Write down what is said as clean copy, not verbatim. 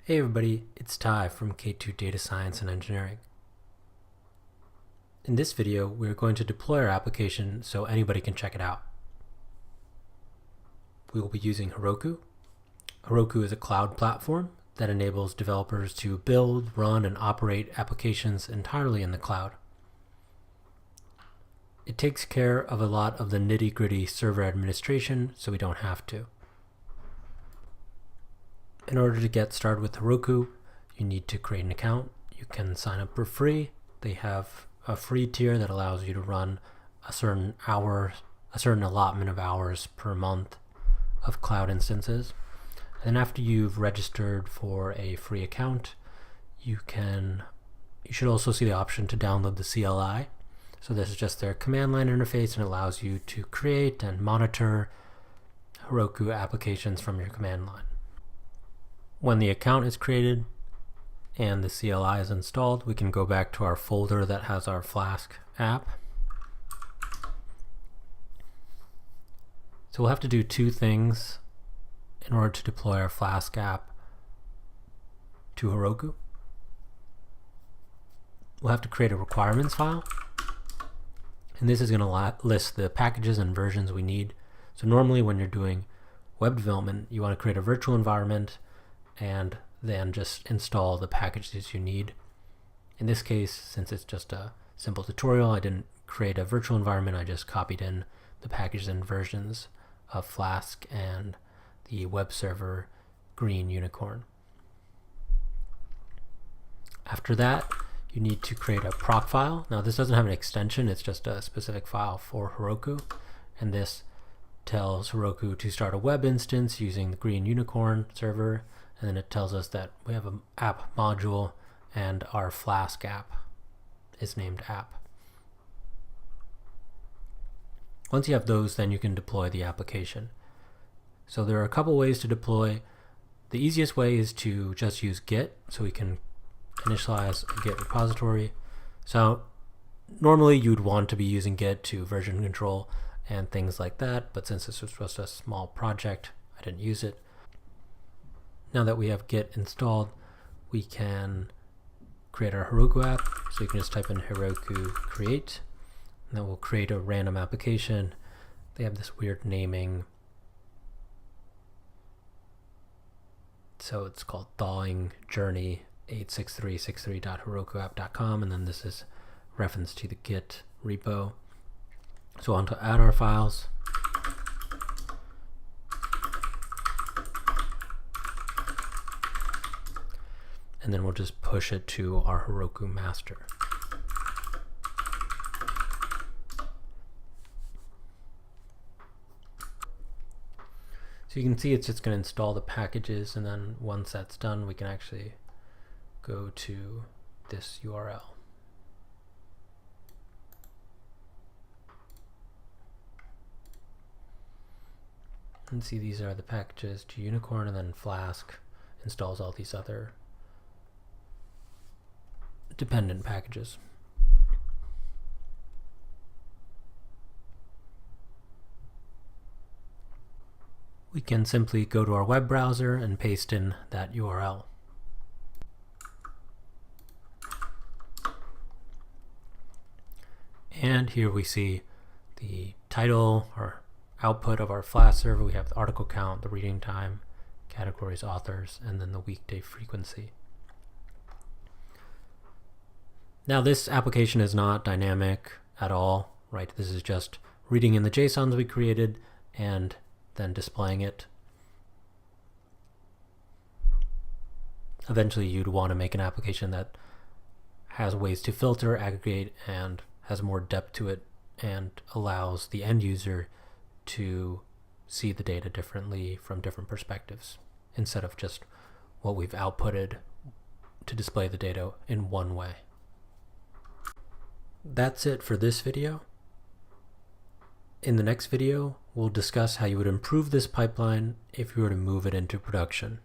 Hey everybody, it's Ty from K2 Data Science and Engineering. In this video, we're going to deploy our application so anybody can check it out. We will be using Heroku. Heroku is a cloud platform that enables developers to build, run, and operate applications entirely in the cloud. It takes care of a lot of the nitty-gritty server administration, so we don't have to. In order to get started with Heroku, you need to create an account. You can sign up for free. They have a free tier that allows you to run a certain allotment of hours per month of cloud instances. And after you've registered for a free account, you should also see the option to download the CLI. So this is just their command line interface and allows you to create and monitor Heroku applications from your command line. When the account is created and the CLI is installed, we can go back to our folder that has our Flask app. So we'll have to do two things in order to deploy our Flask app to Heroku. We'll have to create a requirements file, and this is going to list the packages and versions we need. So normally when you're doing web development, you want to create a virtual environment and then just install the packages you need. In this case, since it's just a simple tutorial, I didn't create a virtual environment. I just copied in the packages and versions of Flask and the web server green unicorn. After that, you need to create a proc file. Now this doesn't have an extension, it's just a specific file for Heroku, and this tells Heroku to start a web instance using the green unicorn server. And then it tells us that we have an app module and our Flask app is named app. Once you have those, then you can deploy the application. So there are a couple ways to deploy. The easiest way is to just use Git, so we can initialize a Git repository. So normally you'd want to be using Git to version control and things like that, but since this was just a small project, I didn't use it. Now that we have Git installed, we can create our Heroku app. So you can just type in Heroku create, and then we'll create a random application. They have this weird naming. So it's called thawing journey 86363.herokuapp.com, and then this is reference to the Git repo. So on to add our files. And then we'll just push it to our Heroku master. So you can see it's just going to install the packages, and then once that's done, we can actually go to this URL. And see, these are the packages to Unicorn, and then Flask installs all these other dependent packages. We can simply go to our web browser and paste in that URL. And here we see the title or output of our Flask server. We have the article count, the reading time, categories, authors, and then the weekday frequency. Now this application is not dynamic at all, right? This is just reading in the JSONs we created and then displaying it. Eventually you'd want to make an application that has ways to filter, aggregate, and has more depth to it and allows the end user to see the data differently from different perspectives instead of just what we've outputted to display the data in one way. That's it for this video. In the next video, we'll discuss how you would improve this pipeline if you were to move it into production.